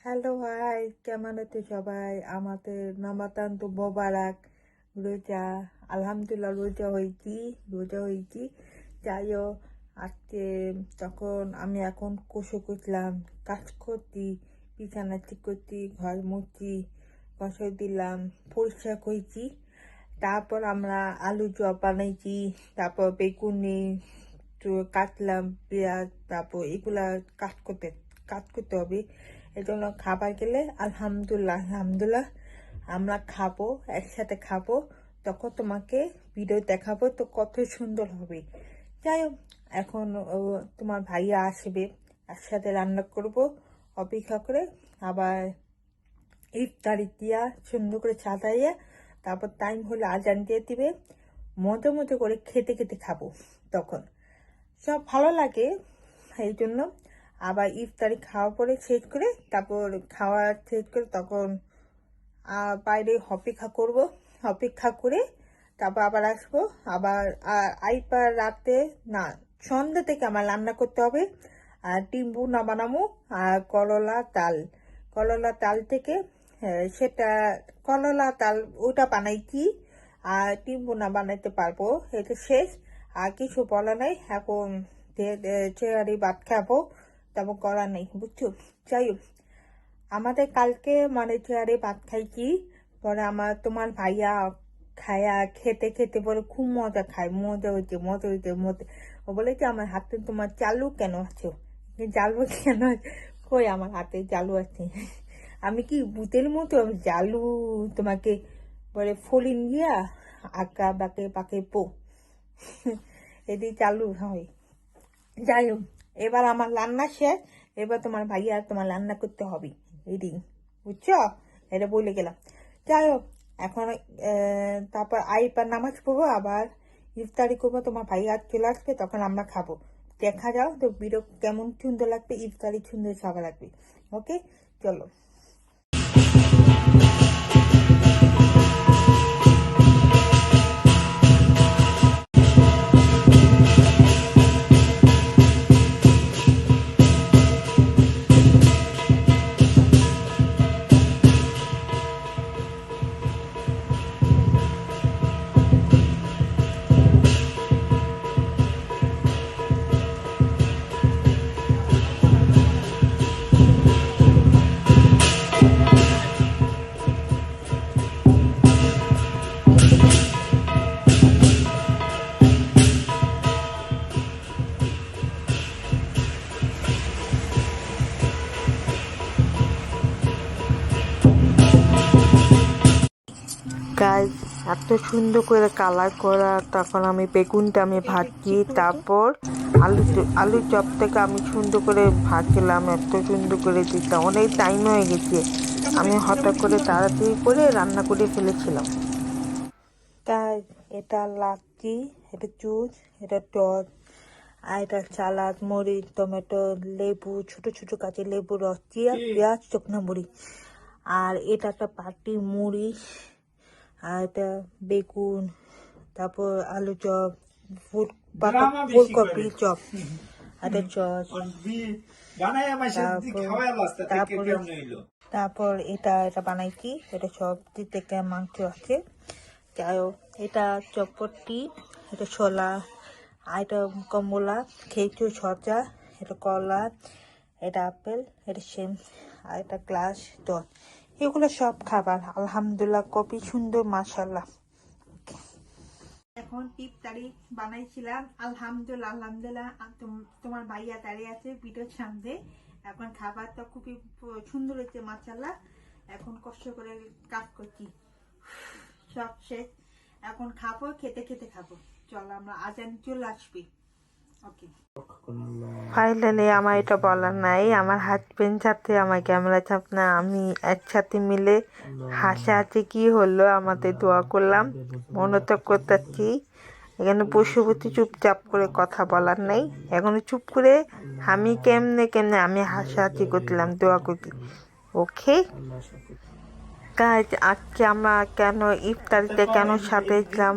Hello ভাই, কেমন আছো সবাই? আমাদের রমাদান তো মোবারক। রোজা আলহামদুলিল্লাহ রোজা হয়েছি। যাই হোক, আজকে তখন আমি এখন কষে কুচলাম, কাজ করছি, বিছানা ঠিক করছি, ঘর মুছছি, কষে দিলাম, পরিষ্কার করছি। তারপর আমরা আলু চপ বানাইছি, তারপর বেগুনি তো কাটলাম, পেঁয়াজ, তারপর এগুলা কাজ করতে হবে। এজন্য খাবার গেলে আলহামদুলিল্লাহ আমরা খাবো, একসাথে খাবো। তখন তোমাকে ভিডিও দেখাবো, তো কত সুন্দর হবে। যাই হোক, এখন তোমার ভাইয়া আসবে, একসাথে রান্না করব, অপেক্ষা করে। আবার ইফতারি দিয়া সুন্দর করে সাজাইয়া তারপর টাইম হলে আজান দিয়ে দিবে, মজা মজা করে খেতে খেতে খাবো। তখন সব ভালো লাগে, এই জন্য। আবার ইফতারি খাওয়া পরে শেষ করে, তারপর খাওয়া শেষ করে তখন বাইরে অপেক্ষা করে তারপর আবার আসবো। আবার আইবার রাতে না, সন্ধ্যা থেকে আমার রান্না করতে হবে। আর ডিম ভুনা বানাবো, আর করলা তাল থেকে সেটা করলা তাল ওটা বানাইছি, আর ডিম ভুনা বানাইতে পারবো। এটা শেষ, আর কিছু বলা নাই। এখন চেয়ারি ভাত খাবো, তেমন করা নেই, বুঝছো? যাই হোক, আমাদের কালকে মানে চেয়ারে ভাত খাইছি। পরে তোমার ভাইয়া খায়া খেতে খেতে বলে খুব মজা খায়, মজা হইতে। ও বলেছে আমার হাতে তোমার চালু কেন আছে, জালু কেন আছে? কই আমার হাতে জালু আছে? আমি কি ভূতের মতো আমি জালু তোমাকে বলে ফলিন গিয়া আঁকা বাঁকে পাকে পো এদি চালু হয়। যাই হোক, এবার আমার রান্না শেষ। এবার তোমার ভাইয়া তোমার রান্না করতে হবে, এদি, বুঝছো? এটা বলে গেলাম। যাই হোক, এখন তারপর আইপার নামাজ পড়বো, আবার ইফতারি করবো। তোমার ভাইয়া চলে আসবে, তখন আমরা খাবো। দেখা যাও তো ভিডিও কেমন সুন্দর লাগবে, ইফতারি সুন্দর খাবার লাগবে। ওকে, চলো। গাইস, এত সুন্দর করে কালার করা। তখন আমি বেগুনটা ভাজছি, তারপর আলু চপ থেকে আমি সুন্দর করে ভাজছিলাম, এত সুন্দর করে দিতাম। অনেক টাইম হয়ে গেছে, আমি হঠাৎ করে তাড়াতাড়ি করে রান্না করে ফেলেছিলাম। তাই এটা লাচ্ছি, এটা জুস, এটা টক, আর এটা সালাদ, মরিচ, টমেটো, লেবু, ছোট ছোট কাঁচা লেবু রস দিয়ে, পেঁয়াজ, শুকনো মরিচ। আর এটা একটা পাটি মুড়ি, আর এটা বেগুন, তারপর আলু চপ, ফুলকপি চপ, এটা চপ। তারপর এটা বানাইছি, এটা সবজি থেকে মাংস আছে। যাই হোক, এটা চটপটি, এটা ছোলা, আর এটা কমলা, খেজুর, সজা, এটা কলা, এটা আপেল, এটা সেম, আর এটা গ্লাস দশ। এগুলো সব খাবার আলহামদুলিল্লাহ খুবই সুন্দর, মাশাআল্লাহ। এখন ইফতারি বানাইছিলাম, আলহামদুলিল্লাহ। তোমার ভাইয়া দাঁড়িয়ে আছে ভিডিওর সামনে। এখন খাবারটা খুবই সুন্দর হয়েছে, মাশাআল্লাহ। এখন কষ্ট করে কাজ করছি, সব শেষ। এখন খাবো, খেতে খেতে খাবো। চলো, আমরা আজান চলে আসবে। ওকে, ফাইনালি আমার এটা বলার নাই, আমার হাজবেন্ড সাথে আমার ক্যামেরা চাপনা আমি একসাথে মিলে হাসাহাসি কি হলো, আমাদের দোয়া করলাম, মনোযোগ করতেছি। এখানে বসে বসে চুপচাপ করে কথা বলার নাই, এখন চুপ করে আমি কেমনে আমি হাসাহাসি করছিলাম, দোয়া করছি। ওকে গাইজ, আজকে আমরা কেন ইফতারিতে কেন সাথেছিলাম,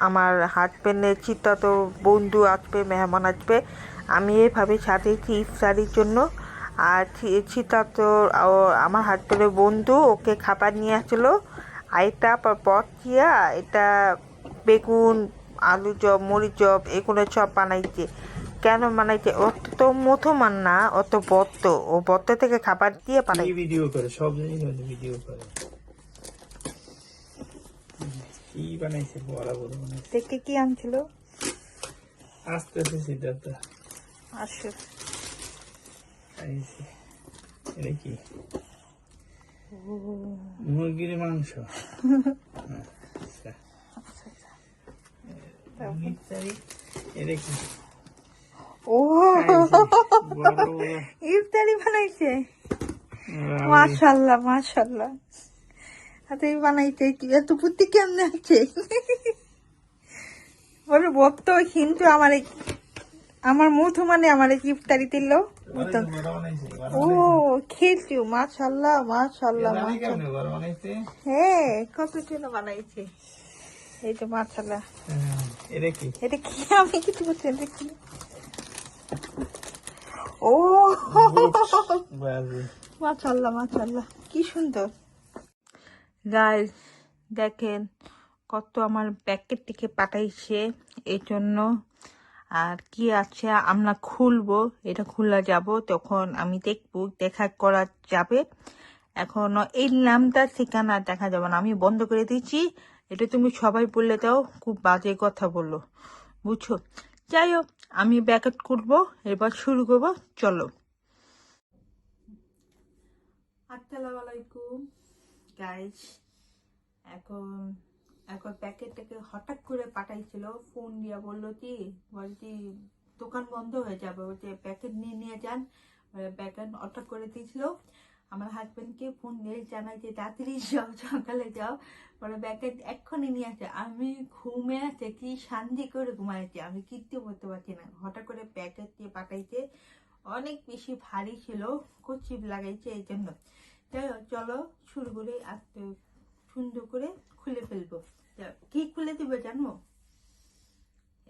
আমার হাজবেন্ডের চিন্তা তো বন্ধু আসবে, মেহমান আসবে, আমি এইভাবে সাথেছি ইফতারির জন্য। আর সীতা তো আমার হাত ধরে বন্ধু ওকে খাবার নিয়ে আসলো। আর এটা পচিয়া এটা বেগুন আলু চপ মরিচ চপ এগুলো সব বানাইছে। কেন বানাইছে? অত তো মুথমান না, অত বত্ত, ও বত্ত থেকে খাবার দিয়ে বানাই। ভিডিও করে সব জিনিস ভিডিও করে কি বানাইছে, বড় বড় বানাইছে। দেখে কি আনছিল? আস্তে আস্তে সিদ্ধার্থ আসো খাইছে। এটা কি? মুরগির মাংস। এটা কি? ও বড় বড় ইফতারি বানাইছে। মাশাআল্লাহ মাশাআল্লাহ। হাতে বানাইছে কি এত বুদ্ধি কেমনে আছে? বলে বত্ত কিন্তু আমার মুথ মানে আমার ইফতারি দিল। ও খেয়েছি। মাশাআল্লাহ মাশাআল্লাহ হ্যাঁ, কত ছিল বানাইছে। এই তো মাশাআল্লাহ। এটা কি? এটা কি? আমি কিছু বলছি এটা কি? ও মাশাআল্লাহ মাশাআল্লাহ, কি সুন্দর। গাইস দেখেন কত আমার প্যাকেট থেকে পাঠাইছে এই জন্য। আর কি আছে আমরা খুলবো, এটা খোলা যাব তখন আমি দেখবো, দেখা করা যাবে। এখনো এই নামটা ঠিকানা দেখা যাবে না, আমি বন্ধ করে দিচ্ছি। এটা তুমি সবাই বললে দাও, খুব বাজে কথা বললো, বুঝছো? যাই হোক, আমি প্যাকেট খুলবো, এবার শুরু করবো, চলো। আসসালামু আলাইকুম গাইস। এখন প্যাকেটটাকে হঠাৎ করে পাঠাইছিল, ফোন দিয়া বললো কি, বলছি দোকান বন্ধ হয়ে যাবে, বলছে প্যাকেট নিয়ে যান। প্যাকেট হঠাৎ করে দিয়েছিল। আমার হাজবেন্ডকে ফোন দিয়ে জানাই যে তাড়াতাড়ি যাও, সকালে যাও, বলে প্যাকেট এক্ষুনি নিয়ে আসে। আমি ঘুমে আছে, কি শান্তি করে ঘুমাইছি, আমি কিচ্ছু করতে পারছি না। হঠাৎ করে প্যাকেট দিয়ে পাঠাইছে, অনেক বেশি ভারী ছিল, খুব চিপ লাগাইছে এই জন্য। যাই হোক চলো শুরু করে আস্তে সুন্দর করে খুলে ফেলবো। কি খুলে দিবে জানো?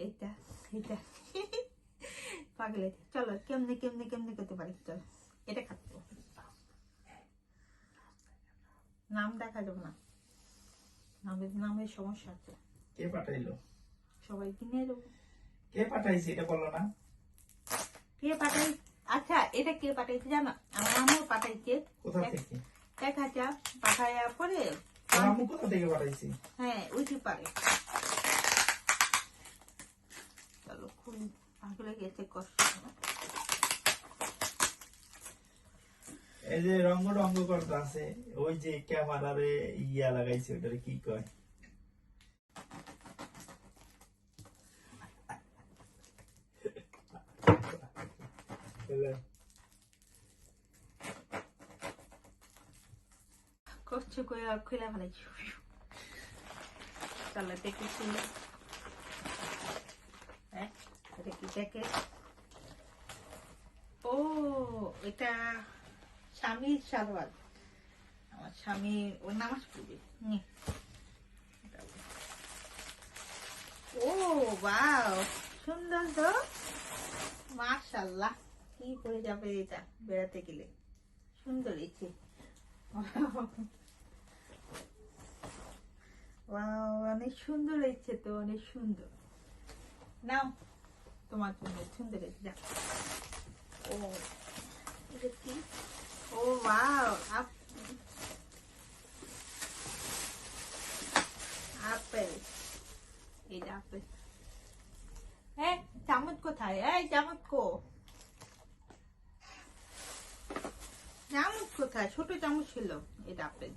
এইটা এইটা পাগলে। চলো কেমনে কেমনে কেমনে করতে পারি, চলো এটা খাবো। নাম দেখা যাবে না, নামের সমস্যা আছে। কে পাঠাইলো? সবাই কিনে দেবো। কে পাঠাইছে এটা বলো না। কে পাঠাই? আচ্ছা এটা কে পাঠাইছে জানো? আমার আম্মু পাঠাইছে। কোথা থেকে? দেখা যা পাঠাইয়া পরে। আম্মু কোথা থেকে পাঠাইছে? হ্যাঁ ওইটি পারে। চলো খুলি, পাগলে গেছে কষ্ট। এই যে রঙ্গ রঙ্গ করতে আছে, ওই যে ক্যামেরারে ইয়া লাগাইছে, ওটারে কি কয়? কষ্ট করে খুলে ফেলাইছি। চলো দেখে খুলে। হ্যাঁ এটা কি দেখে? ও এটা স্বামীর সালোয়ার। আমার স্বামী ও নামাজ পড়বে। ও ওয়াও, সুন্দর তো, মাশাআল্লাহ। কি করে যাবে এটা বেড়াতে গেলে, সুন্দর ইচ্ছে। ওয়াও, অনেক সুন্দর ইচ্ছে তো, অনেক সুন্দর। নাও তোমার জন্য সুন্দর ইচ্ছে। ও এটা কি? ও ওয়াও, আপেল। এই যে আপেল। হ্যাঁ চামচ কোথায়? এই চামচ চামচ কোথায়? ছোট চামচ ছিল। এটা আপেল।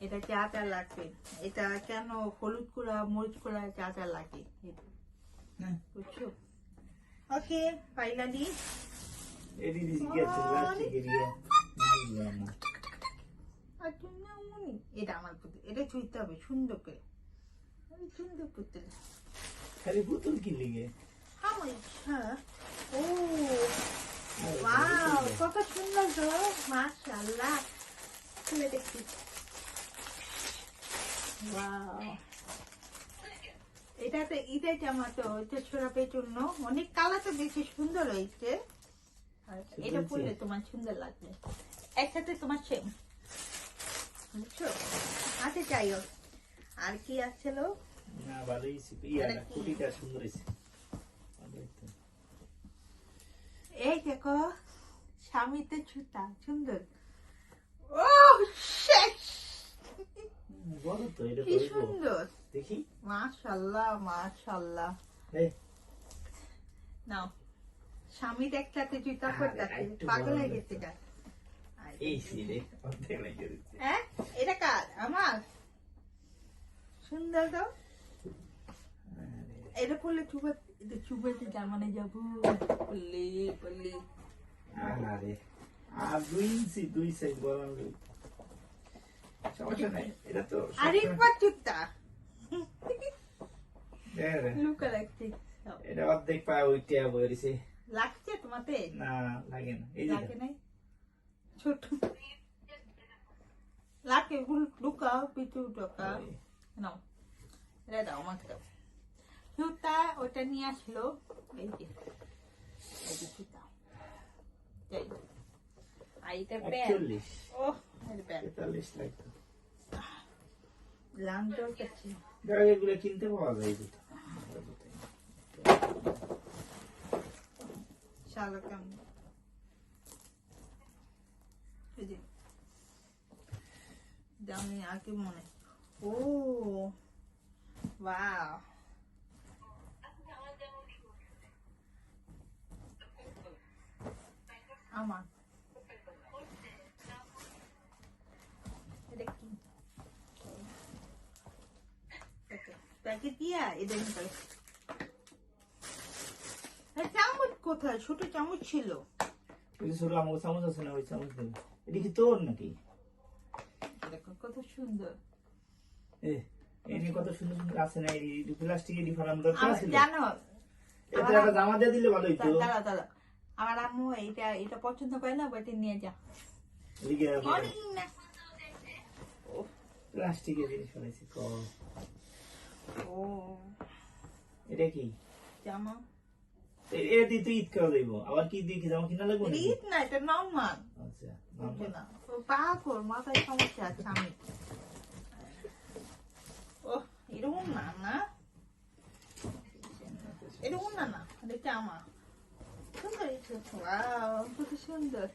এটা যা লাগবে, এটা কেন হলুদ গুঁড়া মরিচ গুঁড়া যা লাগে বুঝছো? ওকে ফাইনালি এটা আমার পুতুল, এটা ছুঁতে হবে সুন্দর করে, সুন্দর পুতুল। খালি পুতুল কি লিগে? আমার ইচ্ছা। ও ওয়াও, কত সুন্দর তো, মাশাআল্লাহ। খুলে দেখি। ওয়াও, এটাতে ঈদের জামা তো, এটা ছোড়াপের জন্য অনেক কালারটা বেশি সুন্দর হয়েছে। এটা পরলে তোমার সুন্দর লাগবে, একসাথে তোমার সেম, বুঝছো? আচ্ছা যাই হোক, আর কি আসছিল? না ভালোই ইয়াটা কুটিটা সুন্দর হয়েছে। এই দেখো স্বামীতে জুতা সুন্দর। ও শেষ, বলো তো এটা কি সুন্দর, দেখি। মাশাআল্লাহ মাশাআল্লাহ। এই নাও স্বামীর একসাথে জুতা পরতে পাগল হয়ে গেছে গা। এই সিরে অর্ধেক লাগিয়ে দিচ্ছে। হ্যাঁ এটা কার? আমার। সুন্দর তো, এটা পরলে চুবাইতে জার্মানি যাবো, পরলে পরলে। আরে আর 2 ইঞ্চি 2 সাইজ বলান সমস্যা নাই, এটা তো আরেকবার জুতা রে লুকা লাগছে। এটা অর্ধেক পায় ওইটা বইছে। লাগছে তোমাতে? না লাগে না, এই যে লাগে নাই, ছোট লাগে লুকাও পিছু ঢোকা। নাও এটা দাও, আমাকে দাও জুতা। ওটা নিয়ে আসলো, এই যে এই যে জুতা, এই আর এটা প্যান্ট। 41 ও এটা প্যান্ট 43 লাগতো। লাঞ্চও করছি। দেখো এগুলো কিনতে পাওয়া যায় জুতা। শালা কেমন, এই যে দামি আগে মনে। ও ওয়াও, আমার এটা কি প্যাকেট দিয়া এটা নিতে। চামচ কোথায়? ছোট চামচ ছিল। ওই ছোট আমার চামচ আছে না, ওই চামচ দেবো। এটা কি তোর নাকি? দেখো কত সুন্দর, এমনি কত সুন্দর সুন্দর আছে না, এই প্লাস্টিকের ডিফারেন্ট দরকার ছিল। জানো এটা একটা জামা দিয়ে দিলে ভালো হইতো। দাঁড়া দাঁড়া, আমার আম্মু এটা পছন্দ করে না, বইটা নিয়ে যা। অনেক না প্লাস্টিকের জিনিস বানাইছি কম। ও এটা কি জামা? এটা দিয়ে তুই ঈদ করা যাইব, আবার কি দিয়ে কি জামা কিনা লাগবে নাকি? ঈদ না, এটা নর্মাল। আচ্ছা বুঝছে না, পাগল, মাথায় সমস্যা আছে আমি। ও এরকম না, না এরকম না, না এটা জামা সুন্দর। ওয়াও কত সুন্দর।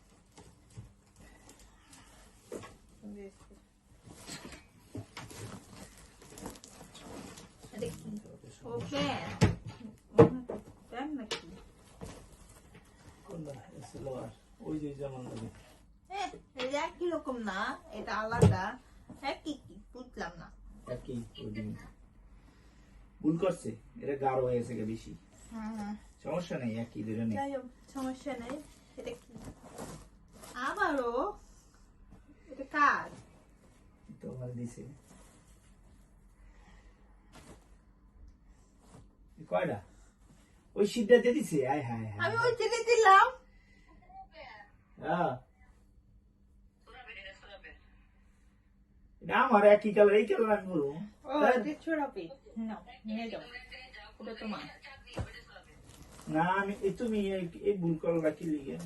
ওকে নাকি কোনটা সালোয়ার? ওই যে জামা লাগে। এটা একই রকম না, এটা আলাদা। একই কি বুঝলাম না। একই ওই ভুল করছে, এটা গাঢ় হয়ে গেছে বেশি। সমস্যা নেই, একই ধরে নেই। যাই হোক সমস্যা নেই। এটা কি আবারও? এটা কার? তোমার দিছে কয়টা? ওই শীতটা দিয়ে দিছে। আয় হায় হায়, আমি ওই ছেলে দিলাম। এটা আমার একই কালার, এই কালার আমি বলবো। ও এটা ছড়াবে, নাও নিয়ে যাও, ওটা তোমার না আমি তুমি এই ভুল করলা কি লিগে?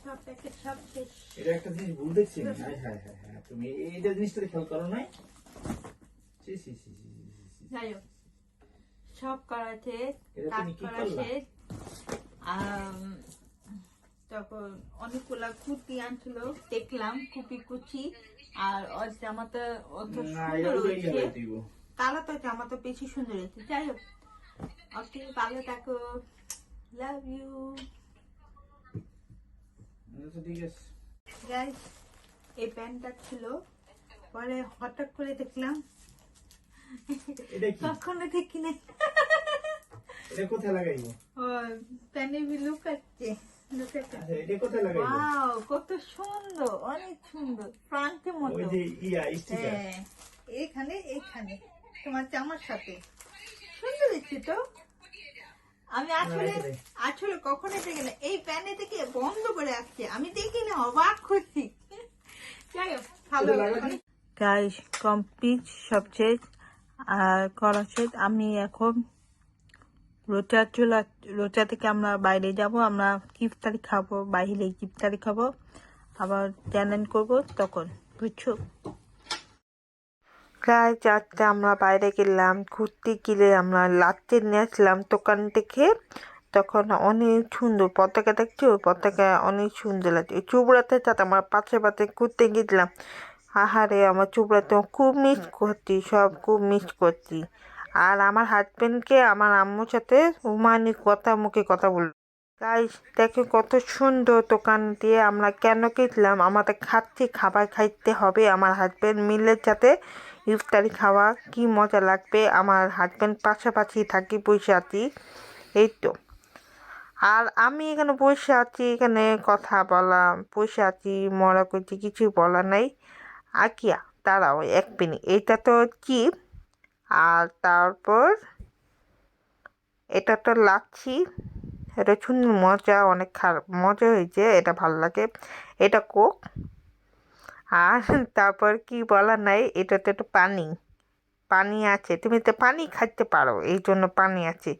সব প্যাকেট সব শেষ। এটা একটা জিনিস ভুল দেখছি। হায় হায় হায় হায়, তুমি এইটা জিনিসটা খেয়াল করো নাই? সি সি সি সি সি। যাই হোক সব করা শেষ, এটা কাজ তুমি কি করা করলা? শেষ। তখন অনেকগুলা কুর্তি আনছিল, দেখলাম কুপি কুচি। আর ওর জামাটা অত না সুন্দর এটা হয়েছে, হয়ে দিব। কালো তো জামাটা বেশি সুন্দর হয়েছে। যাই হোক আপনি ভালো থাকো, লাভ ইউ আচ্ছা ঠিক আছে। গাইস। এই প্যান্টটা ছিল, পরে হঠাৎ করে দেখলাম, এটা কি? কখনো দেখি নাই। এটা কোথায় লাগাইবো? ও প্যান্টের লুকাচ্ছে। আচ্ছা এটা কোথায় লাগাইবো? ওয়াও কত সুন্দর, অনেক সুন্দর, ফ্রান্সের মতো। ওই যে ইয়া স্টিকার। হ্যাঁ এখানে এখানে তোমার জামার সাথে সুন্দর হচ্ছে তো। আমি আসলে আসলে কখনো দেখি না, এই প্যানে থেকে বন্ধ করে আসছে, আমি দেখি না, অবাক হচ্ছি। যাই হোক ভালো। গাইস কমপ্লিট সব শেষ আর করা শেষ। আমি এখন রোজা থেকে আমরা বাইরে যাব, আমরা ইফতারি খাবো, বাইরে ইফতারি খাবো, আবার চ্যানেল করবো তখন, বুঝছো? প্রায় 4টা আমরা বাইরে গেলাম ঘুরতে, গেলে আমরা লাচ্ছি নিয়ে আসলাম দোকান থেকে। তখন অনেক সুন্দর পতাকা, দেখছো পতাকা অনেক সুন্দর লাগছে। চুবড়াতে সাথে আমরা পাশে পাশে ঘুরতে গেছিলাম। আহারে আমার চুবড়াতে খুব মিস করছি, সব খুব মিস করছি। আর আমার হাজবেন্ডকে আমার আম্মুর সাথে রোমানি মুখে কথা বলল। গাইস দেখো কত সুন্দর দোকান দিয়ে আমরা কেন গেছিলাম, আমাদের খাবার খাইতে হবে। আমার হাজবেন্ড মিলের সাথে ইফতারি খাওয়া কি মজা লাগবে। আমার হাজবেন্ড পাশাপাশি থাকি, বসে আছি, এই তো। আর আমি এখানে বসে আছি, এখানে কথা বলা, বসে আছি, মরা করছি, কিছু বলা নাই। আকিয়া দাঁড়াও 1 মিনিট, এটা তো চিপ, আর তারপর এটা তো লাচ্ছি, এটা সুন্দর মজা, অনেক খারাপ মজা হয়েছে, এটা ভালো লাগে। এটা কোক, আর তারপর কি বলার নাই, এটাতে একটু পানি আছে, তুমি তো পানি খাইতে পারো, এই জন্য পানি আছে।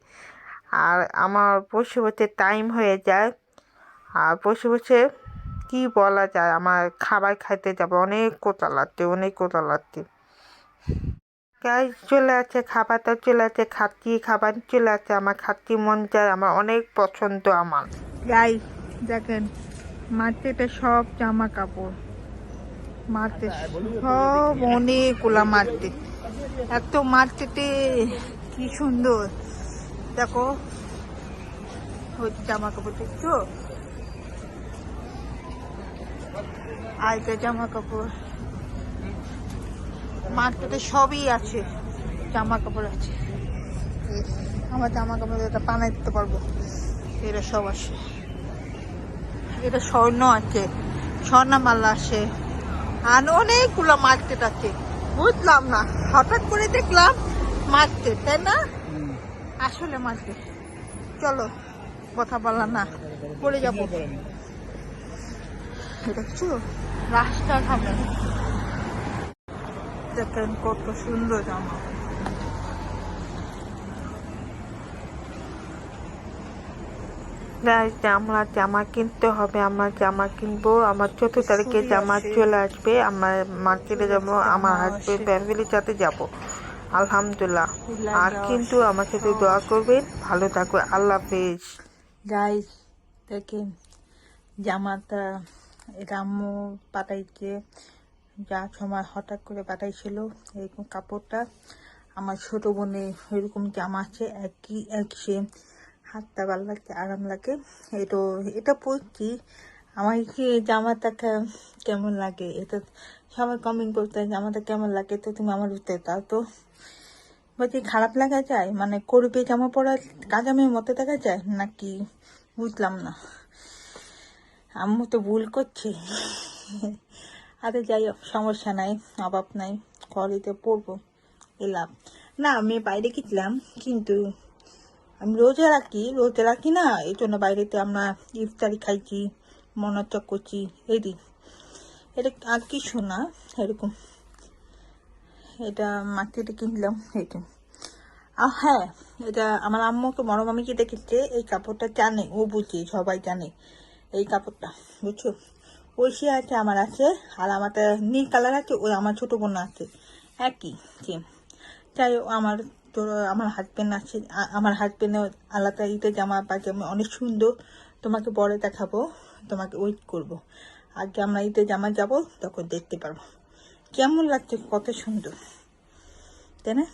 আর আমার বসে বসে টাইম হয়ে যায়, আর বসে বসে কি বলা যায়, আমার খাবার খাইতে যাবে, অনেক কোথা লাগছে, অনেক কোথা লাগছে। গাইস চলে আছে, খাবারটা চলে আছে, খাচ্ছি, খাবার চলে আছে, আমার খাচ্ছি মন যায়, আমার অনেক পছন্দ আমার। গাইস দেখেন মার্কেটে সব জামা কাপড়, মার্কেট সব অনেকগুলা মার্কেট, এত মার্কেটে কি সুন্দর। দেখো জামা কাপড় দেখছো, আর জামা কাপড় মার্কেটে সবই আছে, জামা কাপড় আছে। আমার জামা কাপড় এটা বানাই দিতে পারবো, এটা সব আছে। এটা স্বর্ণ আছে, স্বর্ণমালা আছে, আর অনেকগুলো মার্কেট আছে। বুঝলাম না, হঠাৎ করে দেখলাম মার্কেট, তাই না? আসলে মার্কেট। চলো কথা বললাম না, পড়ে যাবো। দেখছো রাস্তার সামনে দেখেন কত সুন্দর জামা। আমরা জামা কিনতে হবে, আমরা জামা কিনবো, আমার 4 তারিখে জামা চলে আসবে, আমার মার্কেটে যাবো, আমার হাজবেন্ড ফ্যামিলির সাথে যাবো, আলহামদুলিল্লাহ। আর কিন্তু আমার সাথে দোয়া করবেন, ভালো থাকবে, আল্লাহ হাফেজ। গাইস দেখেন জামাটা, এটা আম্মু পাঠাইছে, যা সময় হঠাৎ করে পাঠাইছিল। এরকম কাপড়টা আমার ছোট বোনের এরকম জামা আছে, এক সেম, হাতটা ভালো লাগছে, আরাম লাগে। এটা পরছি, আমার কি জামাটা কেমন লাগে, এটা সবাই কমেন্ট করতে, জামাটা কেমন লাগে, তো তুমি আমার উত্তর দাও তো। বলছি খারাপ লাগা যায়, মানে করবে জামা পরা কাজামের মতো দেখা যায় নাকি, বুঝলাম না। আম্মু তো ভুল করছে। আরে যাই হোক, সমস্যা নাই, অভাব নাই, ঘরেতে পরবো, এলাম না। আমি বাইরে গেছিলাম, কিন্তু আমি রোজা রাখি না, এই জন্য বাইরেতে আমরা ইফতারি খাইছি, মনোচক করছি, এই এটা আর কিছু না। এরকম এটা মার্কেটে কিনলাম, এইটা। হ্যাঁ, এটা আমার আম্মুকে বড় মামিকে দেখেছে, এই কাপড়টা জানে, ও বুঝে, সবাই জানে এই কাপড়টা, বুঝছো? ওই সে আছে, আমার আছে, আর আমারটা নীল কালার আছে, ওই আমার ছোট বোন আছে, একই সেম। চাই আমার হাজবেন্ড আছে, আমার হাজবেন্ডের আলাদা ঈদের জামা পাজামা অনেক সুন্দর, তোমাকে পরে দেখাবো, তোমাকে ওয়েট করবো। আগে আমরা ঈদের জামা যাব, তখন দেখতে পারবো কেমন লাগছে, কত সুন্দর, তাই না?